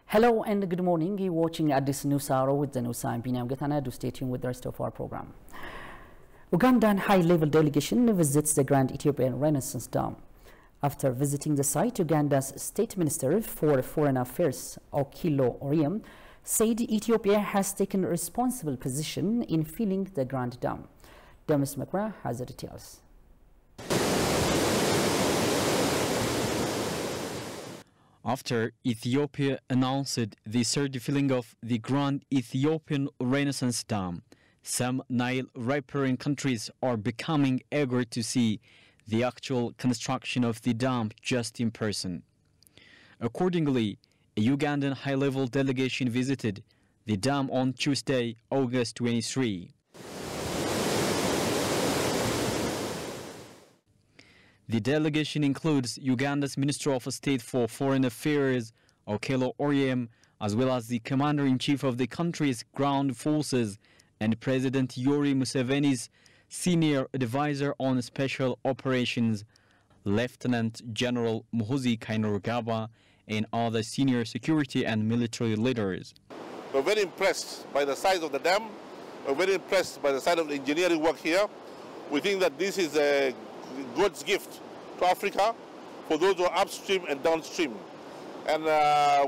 Hello and good morning. You're watching at this news hour with the news. I'm Binyam Gatana. Do stay tuned with the rest of our program. Ugandan high-level delegation visits the Grand Ethiopian Renaissance Dam. After visiting the site, Uganda's State Minister for Foreign Affairs, Okello Oryem, said Ethiopia has taken a responsible position in filling the Grand Dam. Demis Makra has the details. After Ethiopia announced the certifying of the Grand Ethiopian Renaissance Dam, some Nile riparian countries are becoming eager to see the actual construction of the dam just in person. Accordingly, a Ugandan high-level delegation visited the dam on Tuesday, August 23. The delegation includes Uganda's Minister of State for Foreign Affairs, Okello Oryem, as well as the Commander-in-Chief of the country's ground forces and President Yoweri Museveni's senior advisor on special operations, Lieutenant General Muhoozi Kainerugaba, and other senior security and military leaders. We're very impressed by the size of the dam. We're very impressed by the size of the engineering work here. We think that this is a God's gift to Africa for those who are upstream and downstream. And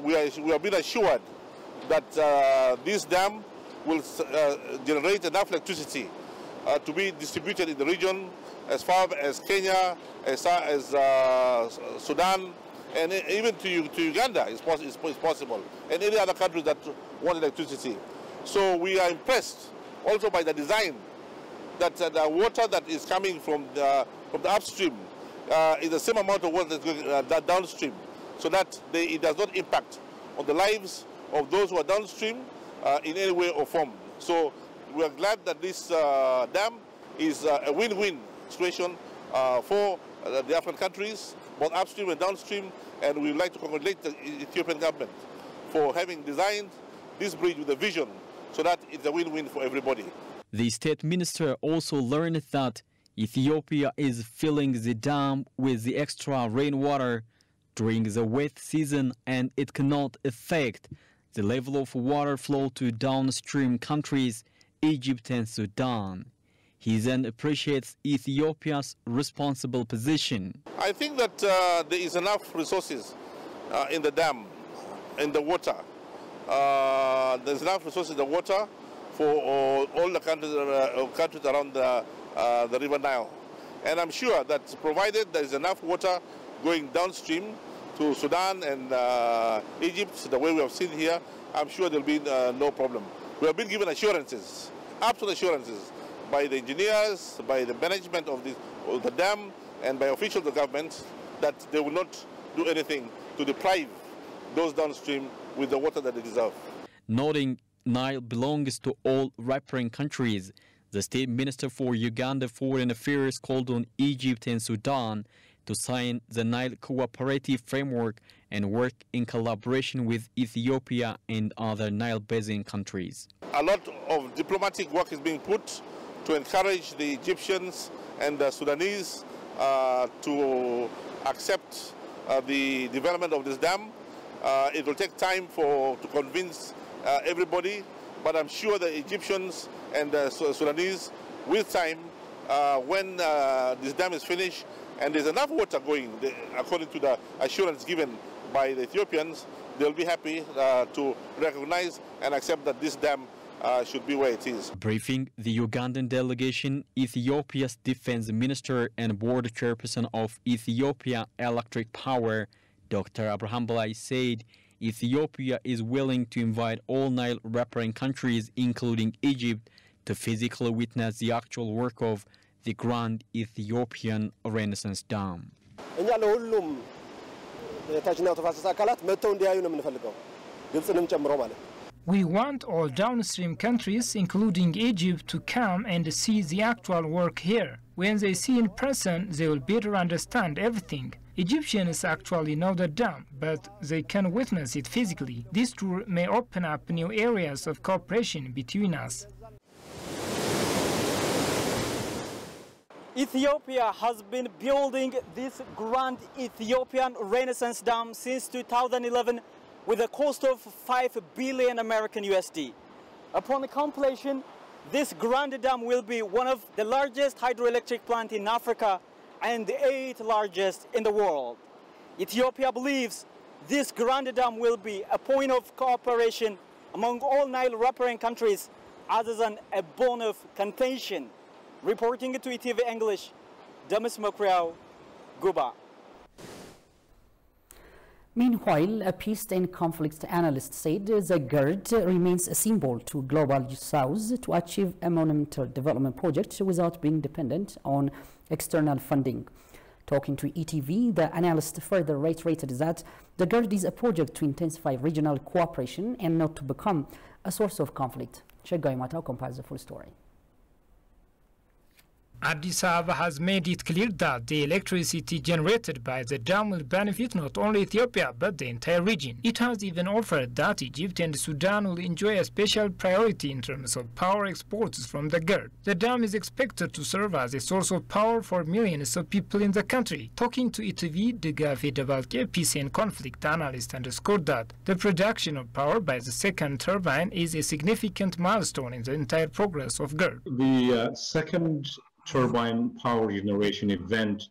we have been assured that this dam will generate enough electricity to be distributed in the region as far as Kenya, as far as Sudan, and even to Uganda is possible, and any other countries that want electricity. So we are impressed also by the design that the water that is coming from the upstream is the same amount of water that's going downstream, so that it does not impact on the lives of those who are downstream in any way or form. So we are glad that this dam is a win-win situation for the African countries, both upstream and downstream, and we would like to congratulate the Ethiopian government for having designed this bridge with a vision so that it's a win-win for everybody. The state minister also learned that Ethiopia is filling the dam with the extra rainwater during the wet season, and it cannot affect the level of water flow to downstream countries, Egypt and Sudan. He then appreciates Ethiopia's responsible position. I think that there is enough resources in the dam, in the water. There's enough resources in the water for all the countries around the River Nile. And I'm sure that provided there is enough water going downstream to Sudan and Egypt, the way we have seen here, I'm sure there will be no problem. We have been given assurances, absolute assurances, by the engineers, by the management of the dam, and by officials of the government that they will not do anything to deprive those downstream with the water that they deserve. Noting Nile belongs to all riparian countries, the State Minister for Uganda Foreign Affairs called on Egypt and Sudan to sign the Nile Cooperative Framework and work in collaboration with Ethiopia and other Nile Basin countries. A lot of diplomatic work is being put to encourage the Egyptians and the Sudanese to accept the development of this dam. It will take time to convince everybody, but I'm sure the Egyptians and the Sudanese, with time, when this dam is finished and there's enough water going, according to the assurance given by the Ethiopians, they'll be happy to recognize and accept that this dam should be where it is. Briefing the Ugandan delegation, Ethiopia's defense minister and board chairperson of Ethiopia Electric Power, Dr. Abraham Balai, said Ethiopia is willing to invite all Nile riparian countries, including Egypt, to physically witness the actual work of the Grand Ethiopian Renaissance Dam. We want all downstream countries, including Egypt, to come and see the actual work here. When they see in person, they will better understand everything. Egyptians actually know the dam, but they can witness it physically. This tour may open up new areas of cooperation between us. Ethiopia has been building this Grand Ethiopian Renaissance Dam since 2011 with a cost of 5 billion American USD. Upon the completion, this grand dam will be one of the largest hydroelectric plants in Africa and the 8th largest in the world. Ethiopia believes this grand dam will be a point of cooperation among all Nile riparian countries other than a bone of contention. Reporting to ETV English, Damis Mokriao, Guba. Meanwhile, a peace and conflict analyst said the GERD remains a symbol to global south to achieve a monumental development project without being dependent on external funding. Talking to ETV, the analyst further reiterated that the GERD is a project to intensify regional cooperation and not to become a source of conflict. Shegai Matao compiles the full story. Addis Ababa has made it clear that the electricity generated by the dam will benefit not only Ethiopia but the entire region. It has even offered that Egypt and Sudan will enjoy a special priority in terms of power exports from the GERD. The dam is expected to serve as a source of power for millions of people in the country. Talking to ETV, Degafi Debalke, peace and conflict analyst, underscored that the production of power by the second turbine is a significant milestone in the entire progress of GERD. The second turbine power generation event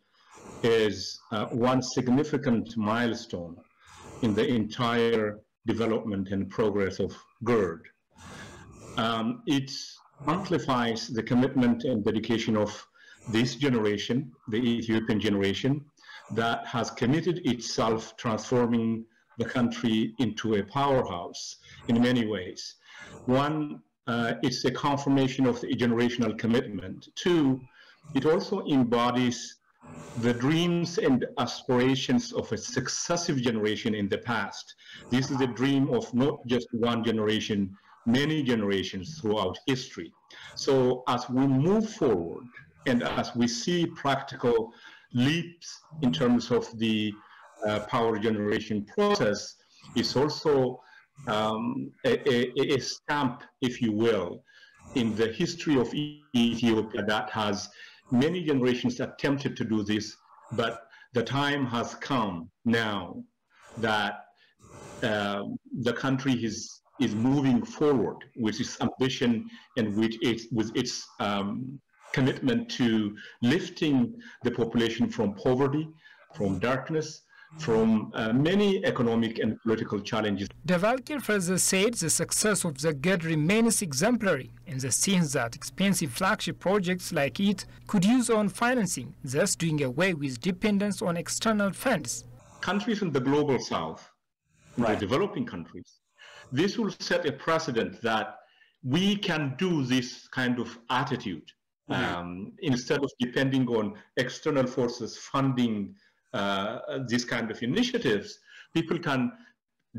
is one significant milestone in the entire development and progress of GERD. It amplifies the commitment and dedication of this generation, the Ethiopian generation, that has committed itself transforming the country into a powerhouse in many ways. One, it's a confirmation of the generational commitment. Two, it also embodies the dreams and aspirations of a successive generation in the past. This is a dream of not just one generation, many generations throughout history. So as we move forward and as we see practical leaps in terms of the power generation process, it's also a stamp, if you will, in the history of Ethiopia that has many generations attempted to do this, but the time has come now that the country is moving forward with its ambition and with its commitment to lifting the population from poverty, from darkness, from many economic and political challenges. Devalkir further said the success of the GERD remains exemplary in the sense that expensive flagship projects like it could use own financing, thus doing away with dependence on external funds. Countries in the global south, the developing countries, this will set a precedent that we can do this kind of attitude instead of depending on external forces funding these kind of initiatives. People can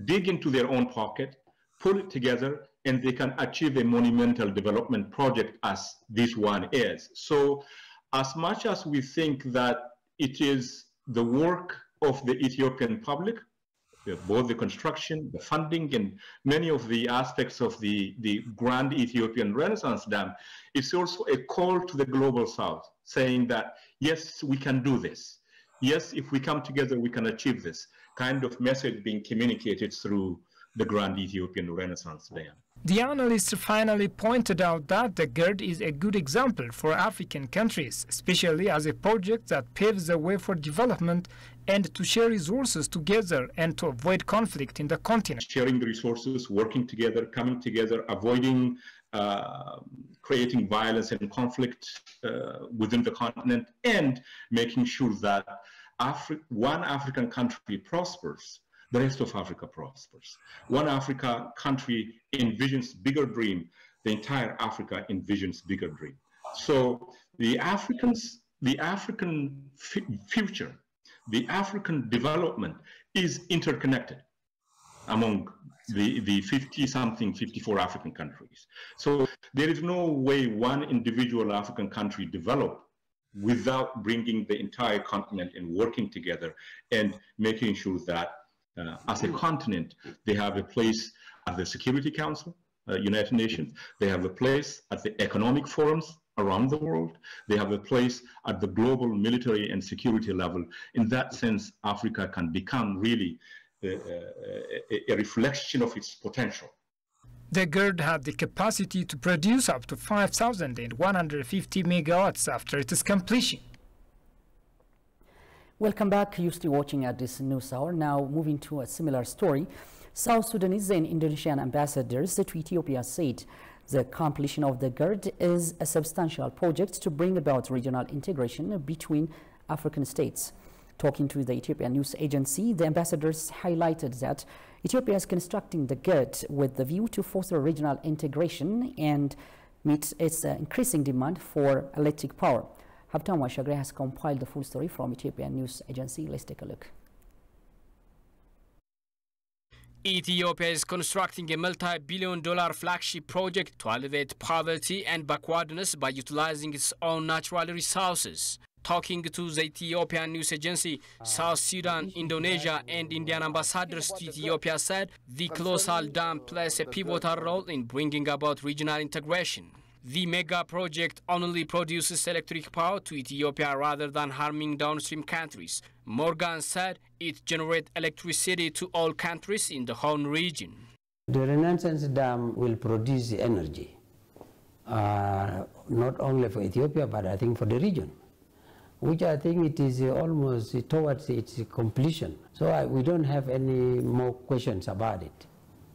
dig into their own pocket, pull it together, and they can achieve a monumental development project as this one is. So as much as we think that it is the work of the Ethiopian public, both the construction, the funding, and many of the aspects of the Grand Ethiopian Renaissance Dam, it's also a call to the global south, saying that, yes, we can do this. Yes, if we come together, we can achieve this kind of message being communicated through the Grand Ethiopian Renaissance Dam. The analyst finally pointed out that the GERD is a good example for African countries, especially as a project that paves the way for development and to share resources together and to avoid conflict in the continent. Sharing the resources, working together, coming together, avoiding creating violence and conflict within the continent, and making sure that one African country prospers, the rest of Africa prospers. One Africa country envisions bigger dream, the entire Africa envisions bigger dream. So the African future, the African development is interconnected among the 50-something, 54 African countries. So there is no way one individual African country develop without bringing the entire continent and working together and making sure that as a continent, they have a place at the Security Council, United Nations, they have a place at the economic forums around the world, they have a place at the global military and security level. In that sense, Africa can become really a reflection of its potential. The GERD had the capacity to produce up to 5,150 megawatts after its completion. Welcome back. You're still watching at this news hour. Now moving to a similar story. South Sudanese and Indonesian ambassadors to Ethiopia said the completion of the GERD is a substantial project to bring about regional integration between African states. Talking to the Ethiopian news agency, the ambassadors highlighted that Ethiopia is constructing the GERD with the view to foster regional integration and meet its increasing demand for electric power. Habtam Washagre has compiled the full story from Ethiopian news agency. Let's take a look. Ethiopia is constructing a multi-billion-dollar flagship project to alleviate poverty and backwardness by utilizing its own natural resources. Talking to the Ethiopian news agency, South Sudan, Indonesia and Indian ambassadors to Ethiopia said the colossal dam plays a pivotal role in bringing about regional integration. The mega project only produces electric power to Ethiopia rather than harming downstream countries. Morgan said it generates electricity to all countries in the whole region. The Renaissance Dam will produce energy, not only for Ethiopia, but I think for the region, which I think it is almost towards its completion. So we don't have any more questions about it.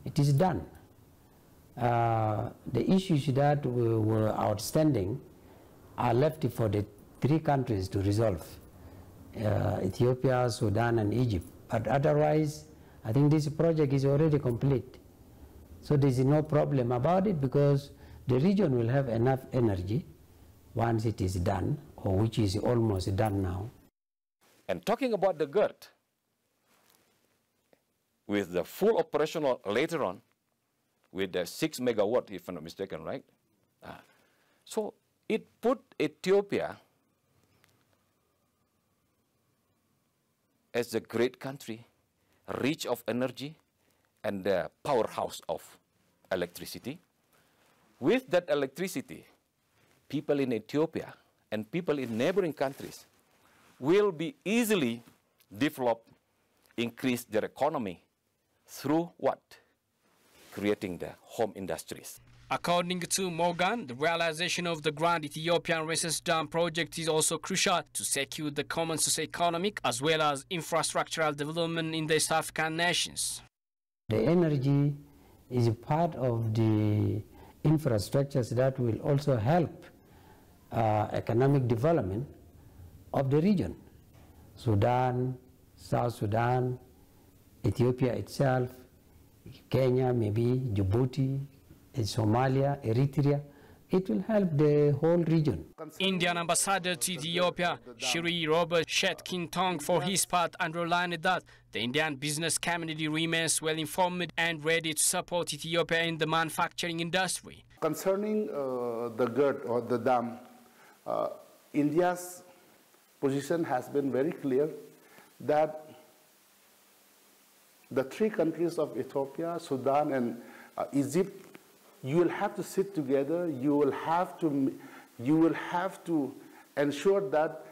It is done. The issues that were outstanding are left for the three countries to resolve, Ethiopia, Sudan and Egypt. But otherwise, I think this project is already complete. So there is no problem about it because the region will have enough energy once it is done, or which is almost done now. And talking about the GERD, with the full operational later on, with the 6 megawatt, if I'm not mistaken, right? So it put Ethiopia as a great country, rich of energy, and the powerhouse of electricity. With that electricity, people in Ethiopia and people in neighboring countries will be easily develop, increase their economy through what? Creating the home industries. According to Morgan, the realization of the Grand Ethiopian Renaissance Dam project is also crucial to secure the common socio-economic as well as infrastructural development in the East African nations. The energy is a part of the infrastructures that will also help economic development of the region. Sudan, South Sudan, Ethiopia itself, Kenya, maybe Djibouti, Somalia, Eritrea. It will help the whole region. Indian ambassador to Ethiopia, Shri Robert Shetkin-Tong, for his part, underlined that the Indian business community remains well informed and ready to support Ethiopia in the manufacturing industry. Concerning the GERD or the dam, India's position has been very clear that the three countries of Ethiopia, Sudan, and Egypt, you will have to sit together. You will have to ensure that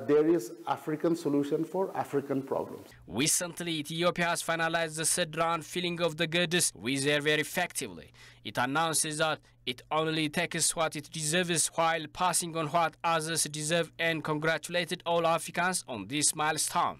there is African solution for African problems. Recently, Ethiopia has finalized the third round filling of the GERD's reserve very effectively. It announces that it only takes what it deserves while passing on what others deserve, and congratulated all Africans on this milestone.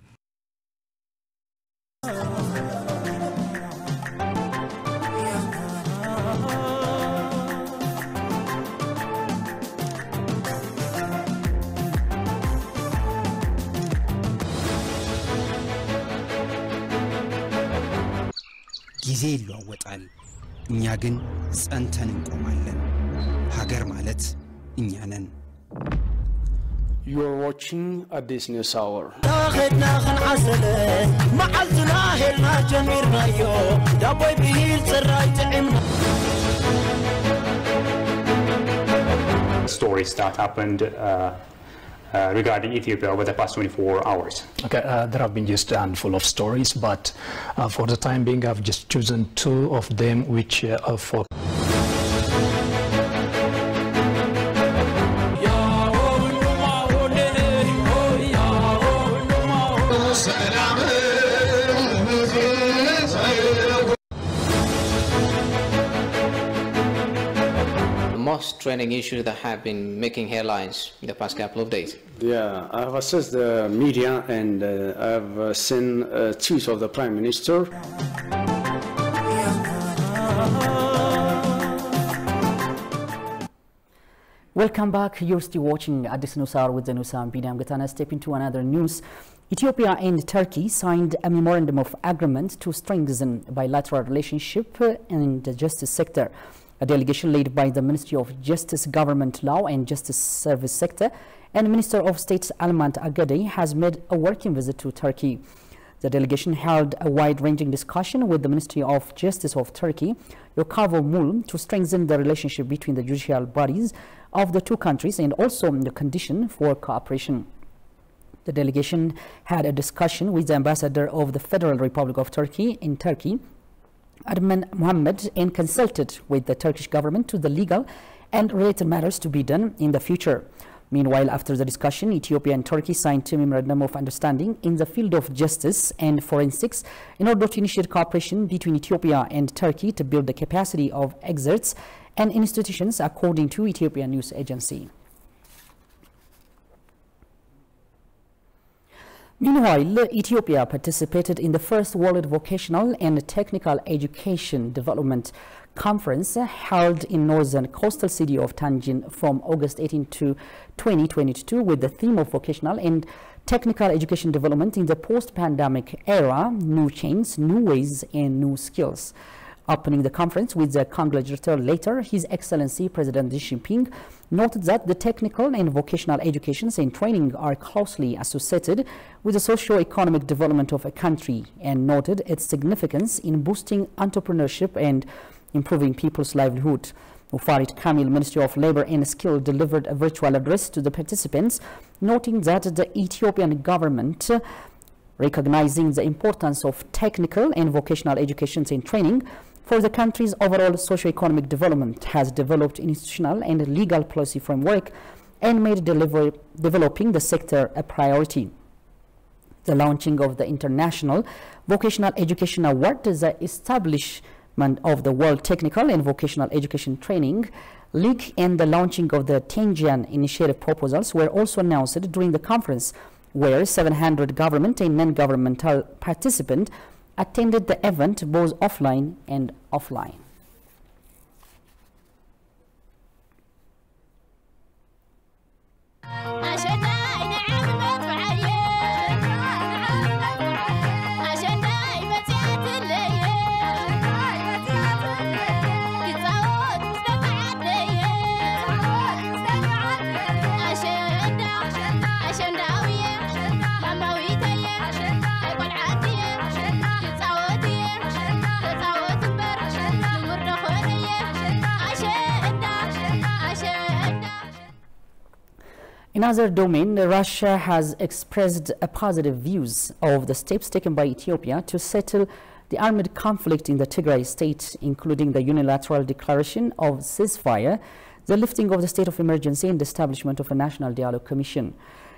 ጊዜ ይለዋወጣል እኛ ግን ጸንተን እንቆማለን ሀገር ማለት እኛ ነን You're watching at this news hour. Stories that happened regarding Ethiopia over the past 24 hours. Okay, there have been just a handful of stories, but for the time being, I've just chosen two of them, which are for. cross-training issues that have been making headlines in the past couple of days? Yeah, I've assessed the media and I've seen tweets of the Prime Minister. Welcome back. You're still watching Addis News Hour with the News Hour. I'm going to step into another news. Ethiopia and Turkey signed a memorandum of agreement to strengthen bilateral relationship in the justice sector. A delegation led by the Ministry of Justice, Government Law and Justice Service sector and Minister of State Almant Agade has made a working visit to Turkey. The delegation held a wide-ranging discussion with the Ministry of Justice of Turkey, Yokavo Mul, to strengthen the relationship between the judicial bodies of the two countries and also the condition for cooperation. The delegation had a discussion with the ambassador of the Federal Republic of Turkey in Turkey, Adman Mohammed, and consulted with the Turkish government to the legal and related matters to be done in the future. Meanwhile, after the discussion, Ethiopia and Turkey signed a memorandum of understanding in the field of justice and forensics in order to initiate cooperation between Ethiopia and Turkey to build the capacity of experts and institutions, according to Ethiopian news agency. Meanwhile, Ethiopia participated in the first World Vocational and Technical Education Development Conference held in northern coastal city of Tanjin from August 18 to 2022 with the theme of vocational and technical education development in the post-pandemic era, new chains, new ways and new skills. Opening the conference with the congratulator, His Excellency President Xi Jinping noted that the technical and vocational educations and training are closely associated with the socio-economic development of a country and noted its significance in boosting entrepreneurship and improving people's livelihood. Mufarit Kamil, Ministry of Labor and Skill, delivered a virtual address to the participants, noting that the Ethiopian government, recognizing the importance of technical and vocational education and training for the country's overall socio-economic development, has developed institutional and legal policy framework and made developing the sector a priority. The launching of the International Vocational Education Award, the establishment of the World Technical and Vocational Education Training League, and the launching of the Tangian Initiative proposals were also announced during the conference, where 700 government and non-governmental participants attended the event both offline and offline. In other domain, Russia has expressed a positive views of the steps taken by Ethiopia to settle the armed conflict in the Tigray state, including the unilateral declaration of ceasefire, the lifting of the state of emergency, and the establishment of a National Dialogue Commission.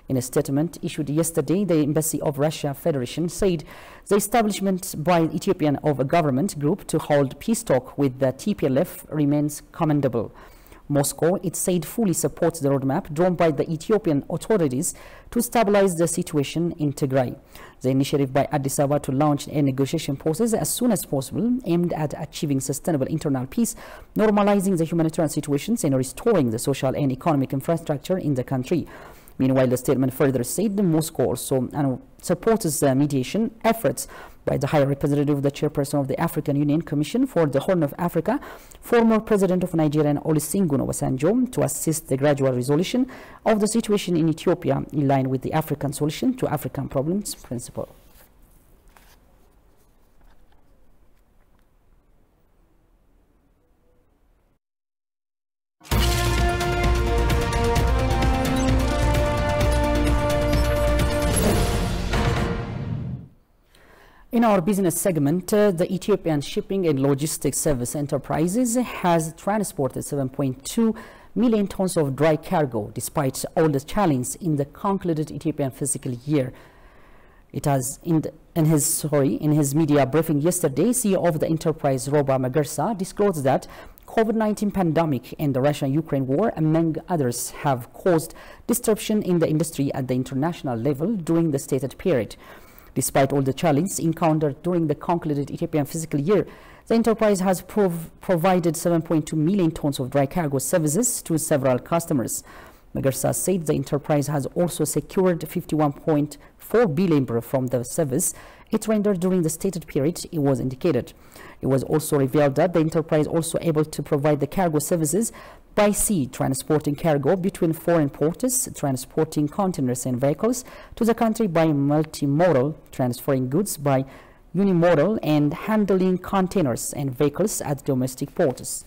In a statement issued yesterday, the Embassy of Russia Federation said the establishment by Ethiopian of a government group to hold peace talk with the TPLF remains commendable. Moscow, it said, fully supports the roadmap drawn by the Ethiopian authorities to stabilize the situation in Tigray. The initiative by Addis Ababa to launch a negotiation process as soon as possible aimed at achieving sustainable internal peace, normalizing the humanitarian situations and restoring the social and economic infrastructure in the country. Meanwhile, the statement further said that Moscow also supports the mediation efforts by the High Representative, the Chairperson of the African Union Commission for the Horn of Africa, former President of Nigeria Olusegun Obasanjo, to assist the gradual resolution of the situation in Ethiopia in line with the African solution to African problems principle. In our business segment, the Ethiopian Shipping and Logistics Service Enterprises has transported 7.2 million tons of dry cargo despite all the challenges in the concluded Ethiopian fiscal year. It has, in his media briefing yesterday, CEO of the enterprise, Roba Magersa, disclosed that COVID-19 pandemic and the Russia-Ukraine war, among others, have caused disruption in the industry at the international level during the stated period. Despite all the challenges encountered during the concluded Ethiopian fiscal year, the enterprise has provided 7.2 million tons of dry cargo services to several customers. Magarsa said the enterprise has also secured 51.4 billion from the service it rendered during the stated period. It was indicated. It was also revealed that the enterprise also able to provide the cargo services by sea, transporting cargo between foreign ports, transporting containers and vehicles to the country by multimodal, transferring goods by unimodal, and handling containers and vehicles at domestic ports.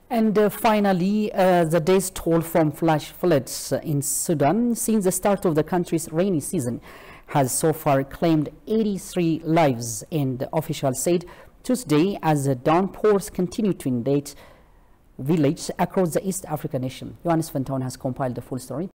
And finally, the day's toll from flash floods in Sudan since the start of the country's rainy season has so far claimed 83 lives, and officials said Tuesday as the downpours continue to inundate villages across the East African nation. Johannes Fenton has compiled the full story.